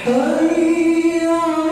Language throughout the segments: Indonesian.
حي على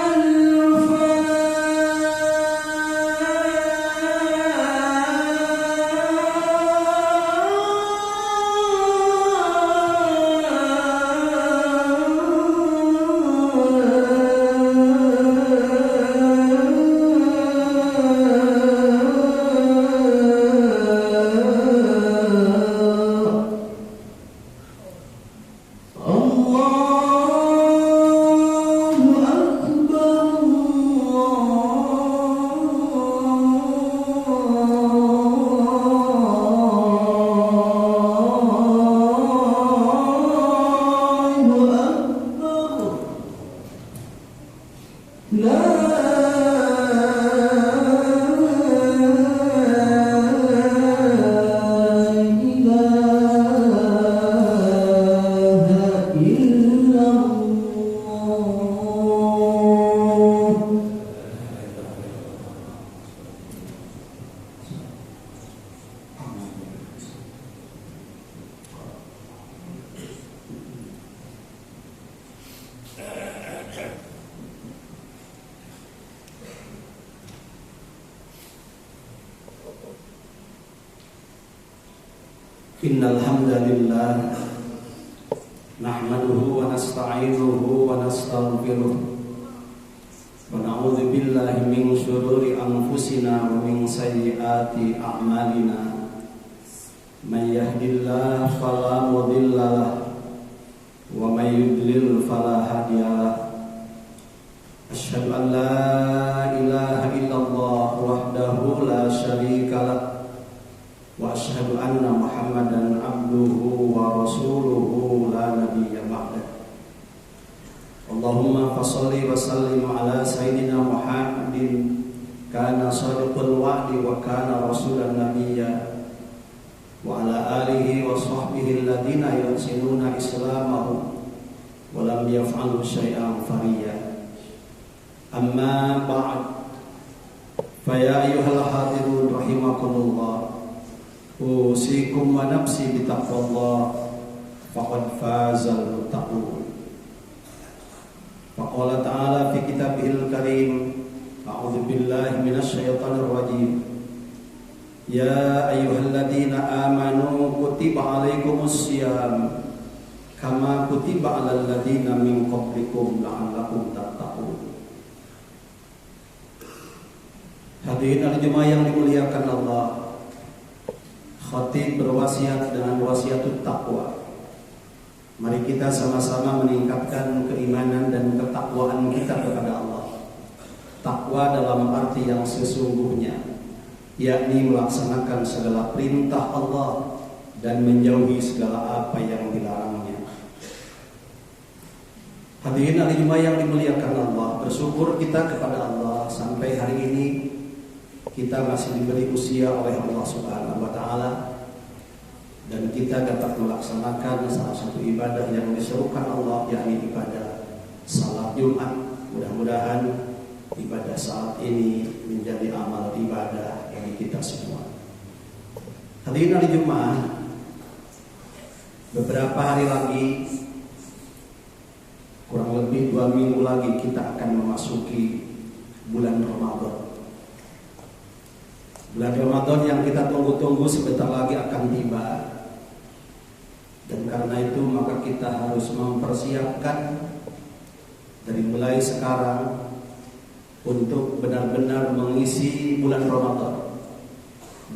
Innal hamdalillah nahmaduhu wa nasta'inuhu wa nastaghfiruh wa na'udzu billahi min shururi anfusina wa min sayyiati a'malina may yahdihillahu fala mudilla lahu wa may yudlil fala hadiya lahu asyhadu an la ilaha illallah wahdahu la syarika lahu wa asyhadu anna Muhammadan abduhu wa rasuluhu la nabiyya ba'dah. Allahumma fasholli wa sallim ala sayyidina Muhammadin kana shadiqul wa'di wa kana rasulan nabiyya wa ala alihi wa sahbihi alladhina yuhsinuna islamahum wa lam yaf'alu syai'an fariya. Amma ba'd, fa ya ayyuhal hadirun rahimakumullah, usikum wa nafsi bitaqwallah faqad fazal muttaqun. Faqala ta'ala fi kitabihil karim, a'udzu billahi minasy syaithanir rajim. Ya ayyuhalladzina amanu kutiba 'alaikumus syiyam kama kutiba 'alal ladzina min qablikum la'allakum tattaqun. Hadirin al-jemaah yang dimuliakan Allah, khatib berwasiat dengan wasiatut taqwa. Mari kita sama-sama meningkatkan keimanan dan ketakwaan kita kepada Allah. Takwa dalam arti yang sesungguhnya, yakni melaksanakan segala perintah Allah dan menjauhi segala apa yang dilarangnya. Hadirin al-jemaah yang dimuliakan Allah, bersyukur kita kepada Allah sampai hari ini kita masih diberi usia oleh Allah Subhanahu wa taala dan kita dapat melaksanakan salah satu ibadah yang diserukan Allah, yakni ibadah salat Jumat. Mudah-mudahan ibadah saat ini menjadi amal ibadah bagi kita semua. Hadirin al-jemaah, beberapa hari lagi, kurang lebih 2 minggu lagi kita akan memasuki bulan Ramadan. Bulan Ramadan yang kita tunggu-tunggu sebentar lagi akan tiba. Dan karena itu maka kita harus mempersiapkan dari mulai sekarang untuk benar-benar mengisi bulan Ramadan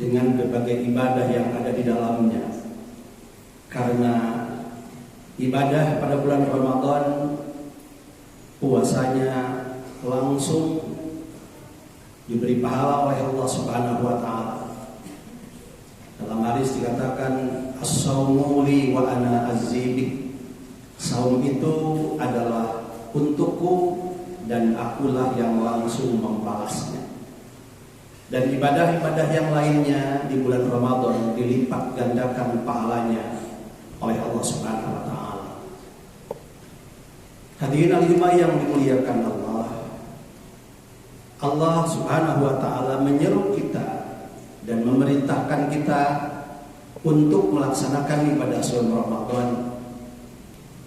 dengan berbagai ibadah yang ada di dalamnya. Karena ibadah pada bulan Ramadan, puasanya langsung diberi pahala oleh Allah Subhanahu wa taala. Dalam hadis dikatakan as-saumu li wa ana azzibi. Saum itu adalah untukku dan akulah yang langsung membalasnya. Dan ibadah-ibadah yang lainnya di bulan Ramadan dilipat gandakan pahalanya oleh Allah Subhanahu wa taala. Hadirin al-jemaah yang dimuliakan Allah, Allah Subhanahu wa taala menyeru kita dan memerintahkan kita untuk melaksanakan ibadah saum Ramadan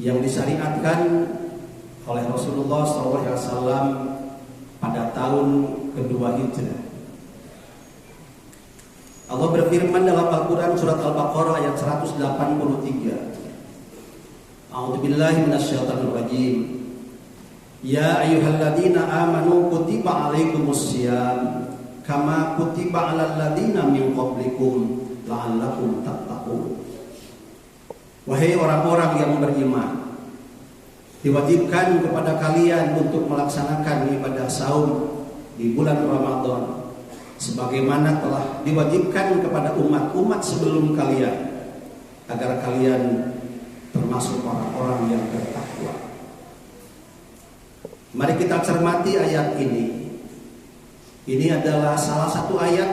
yang disyariatkan oleh Rasulullah SAW pada tahun kedua Hijrah. Allah berfirman dalam Al-Quran surat Al-Baqarah ayat 183. A'udzubillahi minasyaitonir rajim. Ya ayyuhalladzina amanu kutiba alaikumussyiyam kama kutiba alal ladzina min qablikum la'allakum tattaqun. Wahai orang-orang yang beriman, diwajibkan kepada kalian untuk melaksanakan ibadah saum di bulan Ramadan sebagaimana telah diwajibkan kepada umat-umat sebelum kalian, agar kalian termasuk orang-orang yang bertakwa. Mari kita cermati ayat ini. Ini adalah salah satu ayat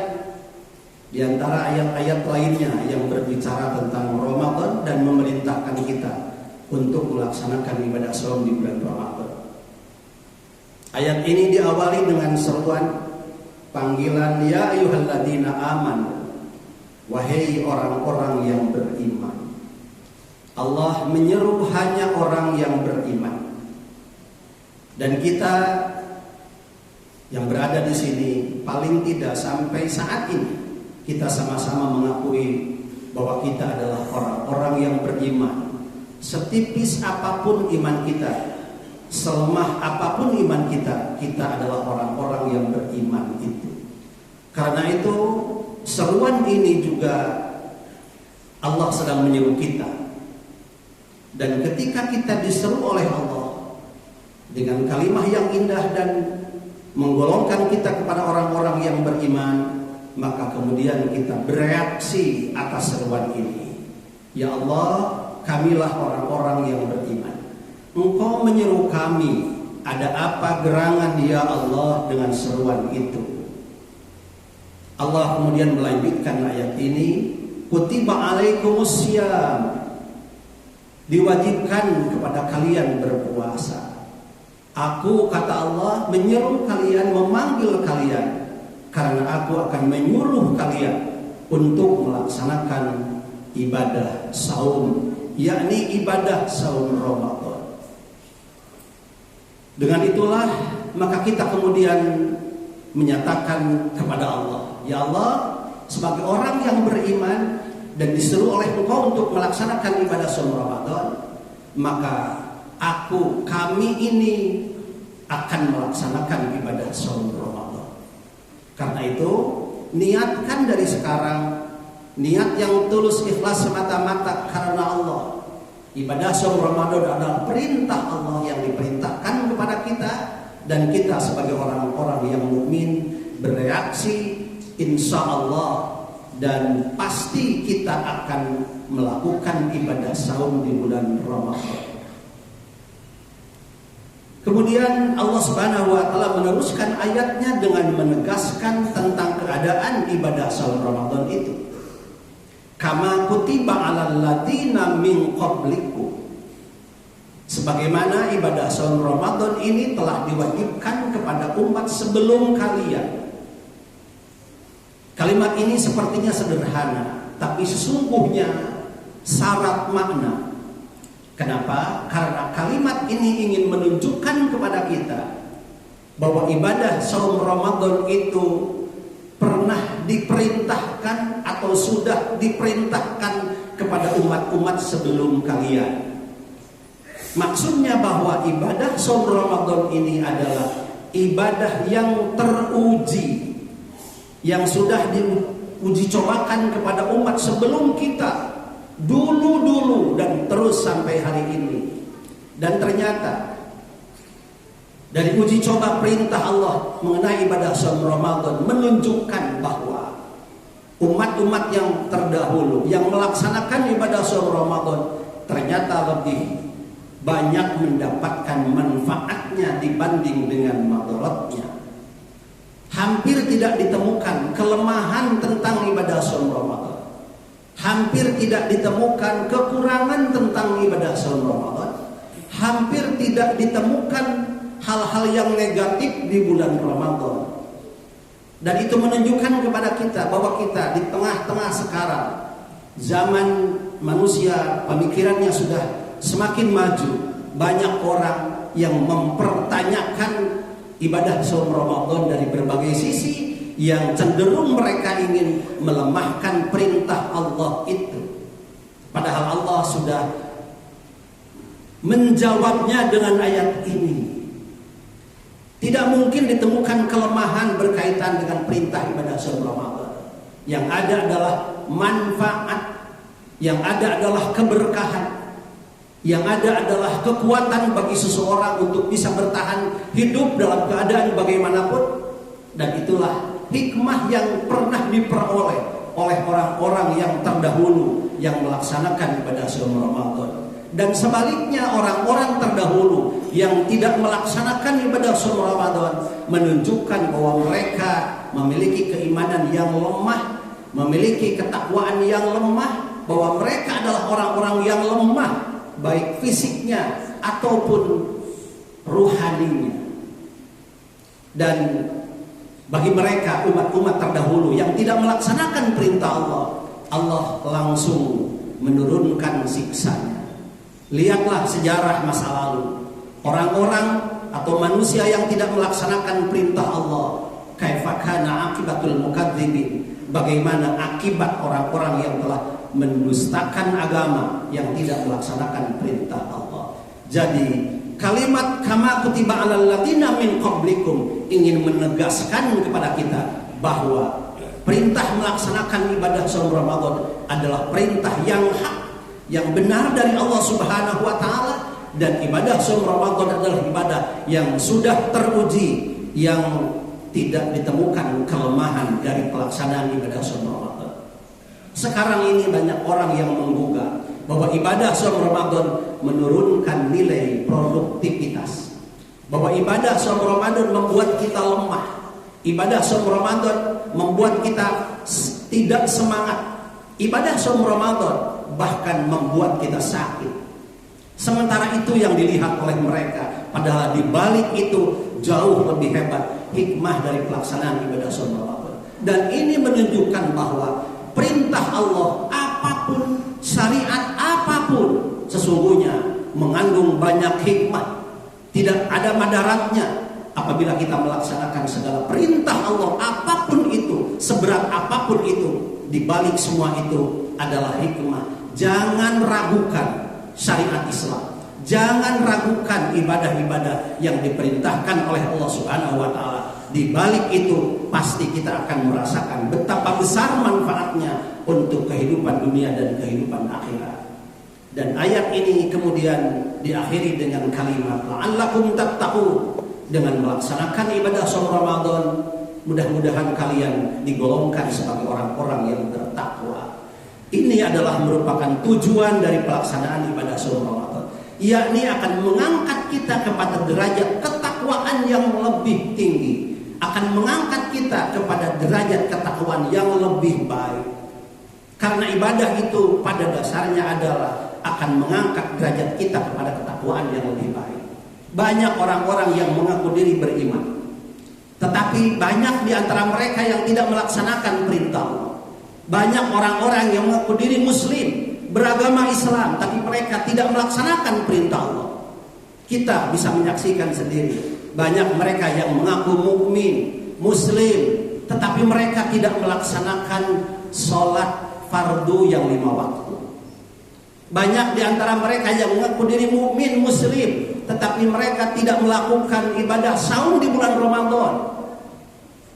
di antara ayat-ayat lainnya yang berbicara tentang Ramadan dan memerintahkan kita untuk melaksanakan ibadah saum di bulan Ramadan. Ayat ini diawali dengan seruan panggilan ya ayyuhalladzina amanu, wahai orang-orang yang beriman. Allah menyeru hanya orang yang beriman. Dan kita yang berada di sini paling tidak sampai saat ini kita sama-sama mengakui bahwa kita adalah orang-orang yang beriman. Setipis apapun iman kita, selemah apapun iman kita, kita adalah orang-orang yang beriman itu. Karena itu seruan ini juga Allah sedang menyeru kita. Dan ketika kita diseru oleh Allah dengan kalimat yang indah dan menggolongkan kita kepada orang-orang yang beriman, maka kemudian kita bereaksi atas seruan ini. Ya Allah, kamilah orang-orang yang beriman. Engkau menyeru kami, ada apa gerangan ya Allah dengan seruan itu? Allah kemudian melanjutkan ayat ini, kutiba alaikumussyiyam, diwajibkan kepada kalian berpuasa. Aku, kata Allah, menyeru kalian, memanggil kalian, karena aku akan menyuruh kalian untuk melaksanakan ibadah saum, yakni ibadah saum Ramadan. Dengan itulah maka kita kemudian menyatakan kepada Allah, ya Allah, sebagai orang yang beriman dan disuruh oleh Engkau untuk melaksanakan ibadah saum Ramadan, maka kami ini akan melaksanakan ibadah saum Ramadan. Karena itu niatkan dari sekarang, niat yang tulus ikhlas semata-mata karena Allah. Ibadah saum Ramadan adalah perintah Allah yang diperintahkan kepada kita, dan kita sebagai orang-orang yang mukmin bereaksi insya Allah, dan pasti kita akan melakukan ibadah saum di bulan Ramadan. Kemudian Allah Subhanahu wa taala meneruskan ayatnya dengan menegaskan tentang keadaan ibadah saum Ramadan itu. Kama kutiba 'alal ladzina min qablikum. Sebagaimana ibadah saum Ramadan ini telah diwajibkan kepada umat sebelum kalian. Kalimat ini sepertinya sederhana, tapi sesungguhnya syarat makna. Kenapa? Karena kalimat ini ingin menunjukkan kepada kita bahwa ibadah saum Ramadan itu pernah diperintahkan atau sudah diperintahkan kepada umat-umat sebelum kalian. Maksudnya bahwa ibadah saum Ramadan ini adalah ibadah yang teruji, yang sudah diuji cobakan kepada umat sebelum kita, dulu dan terus sampai hari ini. Dan ternyata dari uji coba perintah Allah mengenai ibadah saum Ramadan menunjukkan bahwa umat-umat yang terdahulu yang melaksanakan ibadah saum Ramadan ternyata lebih banyak mendapatkan manfaatnya dibanding dengan madaratnya. Hampir tidak ditemukan kelemahan tentang ibadah saum Ramadan. Hampir tidak ditemukan kekurangan tentang ibadah saum Ramadan. Hampir tidak ditemukan hal-hal yang negatif di bulan Ramadan. Dan itu menunjukkan kepada kita bahwa kita di tengah-tengah sekarang, zaman manusia pemikirannya sudah semakin maju, banyak orang yang mempertanyakan ibadah saum Ramadan dari berbagai sisi, yang cenderung mereka ingin melemahkan perintah Allah itu. Padahal Allah sudah menjawabnya dengan ayat ini. Tidak mungkin ditemukan kelemahan berkaitan dengan perintah ibadah saum Ramadan. Yang ada adalah manfaat, yang ada adalah keberkahan, yang ada adalah kekuatan bagi seseorang untuk bisa bertahan hidup dalam keadaan bagaimanapun. Dan itulah hikmah yang pernah diperoleh oleh orang-orang yang terdahulu yang melaksanakan ibadah saum Ramadan. Dan sebaliknya, orang-orang terdahulu yang tidak melaksanakan ibadah saum Ramadan menunjukkan bahwa mereka memiliki keimanan yang lemah, memiliki ketakwaan yang lemah, bahwa mereka adalah orang-orang yang lemah, baik fisiknya ataupun ruhaninya. Dan bagi mereka, umat-umat terdahulu yang tidak melaksanakan perintah Allah, Allah langsung menurunkan siksanya. Lihatlah sejarah masa lalu, orang-orang atau manusia yang tidak melaksanakan perintah Allah, kaifa kana akibatul mukadzibin, bagaimana akibat orang-orang yang telah mendustakan agama, yang tidak melaksanakan perintah Allah. Jadi kalimat kama kutiba alal ladzina min qablikum ingin menegaskan kepada kita bahwa perintah melaksanakan ibadah saum Ramadan adalah perintah yang hak, yang benar dari Allah Subhanahu wa taala, dan ibadah saum Ramadan adalah ibadah yang sudah teruji, yang tidak ditemukan kelemahan dari pelaksanaan ibadah saum Ramadan. Sekarang ini banyak orang yang menggugah bahwa ibadah saum Ramadan menurunkan nilai produktivitas, bahwa ibadah saum Ramadan membuat kita lemah, ibadah saum Ramadan membuat kita tidak semangat, ibadah saum Ramadan bahkan membuat kita sakit. Sementara itu yang dilihat oleh mereka, padahal di balik itu jauh lebih hebat hikmah dari pelaksanaan ibadah saum Ramadan. Dan ini menunjukkan bahwa perintah Allah apapun, syariat apapun, sesungguhnya mengandung banyak hikmah. Tidak ada madaratnya apabila kita melaksanakan segala perintah Allah apapun itu, seberat apapun itu. Di balik semua itu adalah hikmah. Jangan ragukan syariat Islam. Jangan ragukan ibadah-ibadah yang diperintahkan oleh Allah Subhanahu wa taala. Di balik itu pasti kita akan merasakan betapa besar manfaatnya untuk kehidupan dunia dan kehidupan akhirat. Dan ayat ini kemudian diakhiri dengan kalimat la'allakum tattaqun. Dengan melaksanakan ibadah saum Ramadan, mudah-mudahan kalian digolongkan sebagai orang-orang yang bertakwa. Ini adalah merupakan tujuan dari pelaksanaan ibadah saum Ramadan, yakni akan mengangkat kita kepada derajat ketakwaan yang lebih tinggi, akan mengangkat kita kepada derajat ketakwaan yang lebih baik. Karena ibadah itu pada dasarnya adalah akan mengangkat derajat kita kepada ketakwaan yang lebih baik. Banyak orang-orang yang mengaku diri beriman, tetapi banyak di antara mereka yang tidak melaksanakan perintah Allah. Banyak orang-orang yang mengaku diri muslim, beragama Islam, tapi mereka tidak melaksanakan perintah Allah. Kita bisa menyaksikan sendiri, banyak mereka yang mengaku mukmin, muslim, tetapi mereka tidak melaksanakan sholat fardu yang 5 waktu. Banyak di antara mereka yang mengaku diri mukmin, muslim, tetapi mereka tidak melakukan ibadah saum di bulan Ramadan.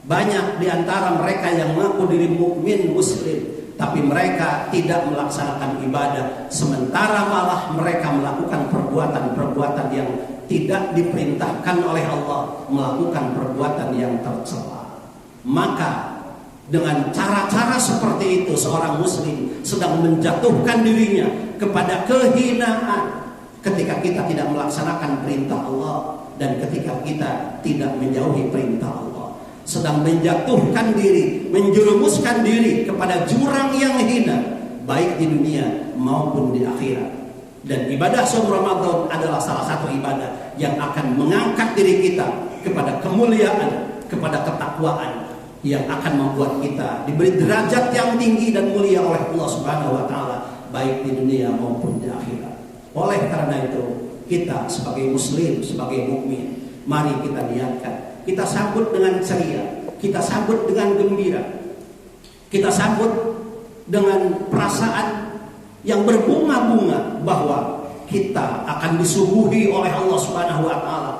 Banyak di antara mereka yang mengaku diri mukmin, muslim, tapi mereka tidak melaksanakan ibadah, sementara malah mereka melakukan perbuatan-perbuatan yang tidak diperintahkan oleh Allah, melakukan perbuatan yang tercela. Maka dengan cara-cara seperti itu seorang muslim sedang menjatuhkan dirinya kepada kehinaan ketika kita tidak melaksanakan perintah Allah dan ketika kita tidak menjauhi perintah Allah. Sedang menjatuhkan diri, menjerumuskan diri kepada jurang yang hina, baik di dunia maupun di akhirat. Dan ibadah saum Ramadan adalah salah satu ibadah yang akan mengangkat diri kita kepada kemuliaan, kepada ketakwaan, yang akan membuat kita diberi derajat yang tinggi dan mulia oleh Allah Subhanahu wa taala, baik di dunia maupun di akhirat. Oleh karena itu, kita sebagai muslim, sebagai mukmin, mari kita niatkan, kita sambut dengan ceria, kita sambut dengan gembira, kita sambut dengan perasaan yang berbunga-bunga bahwa kita akan disuguhi oleh Allah Subhanahu wa taala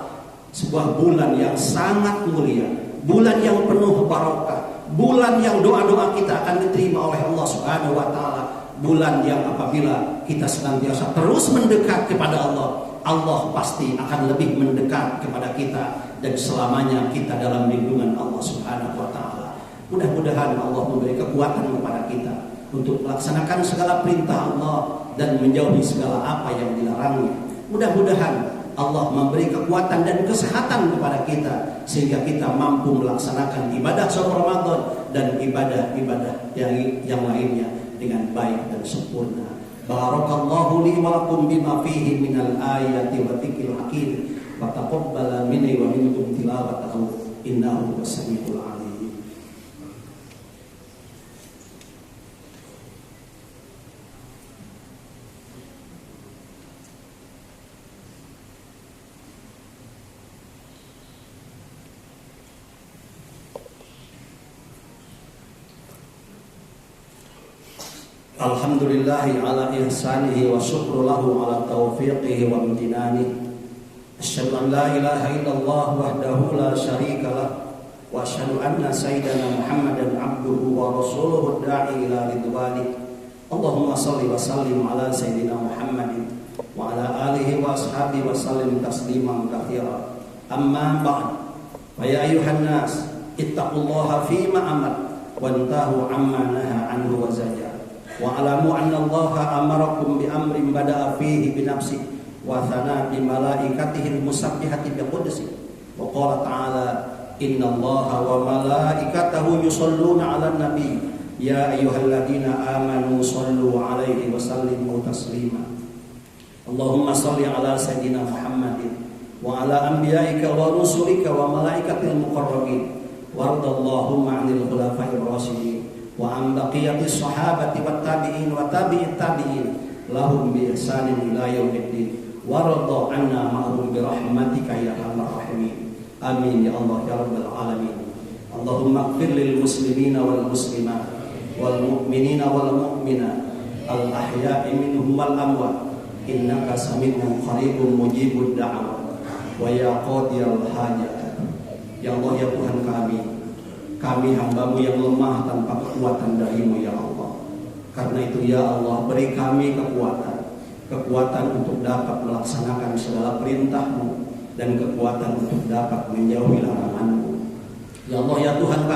sebuah bulan yang sangat mulia, bulan yang penuh barokah, bulan yang doa-doa kita akan diterima oleh Allah Subhanahu wa taala, bulan yang apabila kita senantiasa terus mendekat kepada Allah, Allah pasti akan lebih mendekat kepada kita dan selamanya kita dalam lindungan Allah Subhanahu wa taala. Mudah-mudahan Allah memberi kekuatan kepada kita untuk melaksanakan segala perintah Allah dan menjauhi segala apa yang dilarangnya. Mudah-mudahan Allah memberi kekuatan dan kesehatan kepada kita sehingga kita mampu melaksanakan ibadah saum Ramadan dan ibadah-ibadah yang lainnya dengan baik dan sempurna. Barakallahu li wa lakum bima fihi minal ayati wa dzikril hakim wa taqabbala minni wa minkum tilawatahu innahu was-sami'ul 'alim. Alhamdulillahi ala ihsanihi wa syukru lahu ala taufiqihi wa imtinanihi. Asyhadu an la ilaha illallah wahdahu la syarika lah wa asyhadu anna sayyidana Muhammadan abduhu wa rasuluhu da'i ila ridwani. Allahumma shalli wa sallim ala sayyidina Muhammadin wa ala alihi wa ashabihi wa sallim tasliman katsira. Amma ba'd. Fa ya ayyuhan nas ittaqullaha fima amar wantahu amma naha anhu wa zajar. Wa alamu anna Allah amarakum bi amrin bada'a fihi bi nafsihi wa thana bi malaikatihi musabbihati bi qudsi wa qala ta'ala inna Allaha wa malaikatahu yusholluna 'alan nabi ya ayyuhalladzina amanu shallu 'alaihi wa sallimu taslima. Allahumma shalli 'ala sayyidina Muhammadin wa 'ala anbiya'ika wa rusulika wa malaikatil muqarrabin wardallahumma 'anil khulafa'ir rasyidin wa an baqiyatis sahabati wat tabi'in wa tabi'it tabi'in lahum bi ihsanin ila yaumiddin warada anna ma'hum bi rahmatika ya arhamar rahimin. Amin ya Allah ya rabbal alamin. Allahumma ighfir lil muslimina wal muslimat wal mu'minina wal mu'minat al ahya'i minhum wal amwat innaka sami'un qaribun mujibud da'wat wa ya qadiyal hajat. Ya Allah ya Tuhan kami hamba-Mu yang lemah tanpa kekuatan dari-Mu ya Allah. Karena itu ya Allah, beri kami kekuatan untuk dapat melaksanakan segala perintah-Mu dan kekuatan untuk dapat menjauhi larangan-Mu. Ya Allah ya Tuhan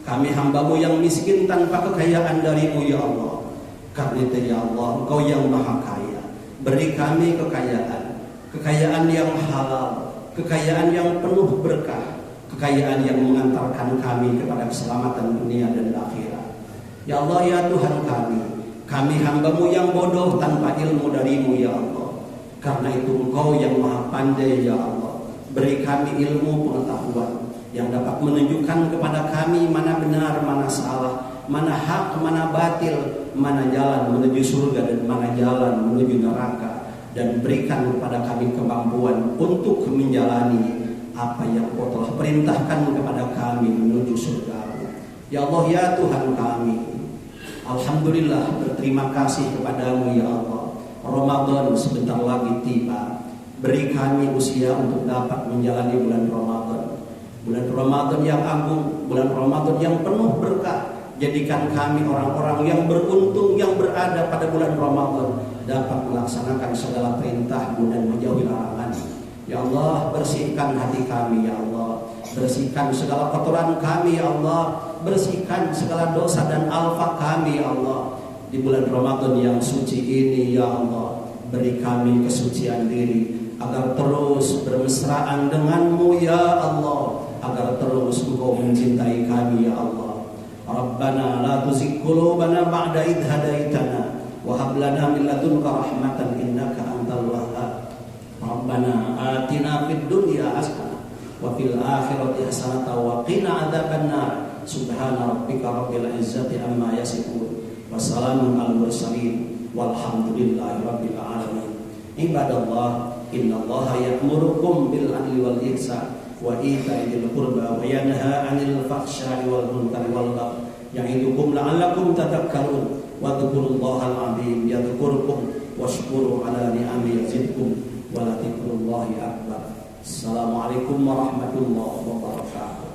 kami hamba-Mu yang miskin tanpa kekayaan dari-Mu ya Allah. Karena itu ya Allah, Engkau yang maha kaya, beri kami kekayaan yang halal, kekayaan yang penuh berkah, kekayaan yang mengantarkan kami kepada keselamatan dunia dan akhirat. Ya Allah ya Tuhan kami hamba-Mu yang bodoh tanpa ilmu dari-Mu ya Allah. Karena itu Engkau yang maha pandai ya Allah, beri kami ilmu pengetahuan yang dapat menunjukkan kepada kami mana benar, mana salah, mana hak, mana batil, mana jalan menuju surga dan mana jalan menuju neraka, dan berikan kepada kami kemampuan untuk menjalani apa yang Kau telah perintahkan kepada kami menuju surga-Mu. Ya Allah ya Tuhan kami, alhamdulillah berterima kasih kepada-Mu ya Allah. Ramadan sebentar lagi tiba. Beri kami usia untuk dapat menjalani bulan Ramadan. Bulan Ramadan yang agung, bulan Ramadan yang penuh berkah. Jadikan kami orang-orang yang beruntung yang berada pada bulan Ramadan, dapat melaksanakan segala perintah-Mu dan menjauhi larangan-Mu. Ya Allah, bersihkan hati kami ya Allah, bersihkan segala kotoran kami ya Allah, bersihkan segala dosa dan alfa kami ya Allah. Di bulan Ramadan yang suci ini ya Allah, beri kami kesucian diri agar terus bermesraan dengan-Mu ya Allah, agar terus Engkau mencintai kami ya Allah. Rabbana la tuzigh qulubana ba'da idh hadaitana wa hab lana min ladunka rahmatan innaka antal wahhab. Rabbana atina fid dunya hasanah wa fil akhirati hasanah wa qina adzabannar. Subhana rabbika rabbil izzati amma yasifun wa salamun alal mursalin walhamdulillahi rabbil alamin. Ibadallah innallaha ya'murukum bil 'adli wal ihsan wa ita'i dzil qurba wa yanha 'anil fahsya'i wal munkari wal baghi ya'idukum la'allakum tadhakkarun wa dzkurullahal 'azim yadhkurkum washkuru 'ala ni'amihi yazidkum wa la dzikrullahi akbar. Assalamualaikum warahmatullahi wabarakatuh.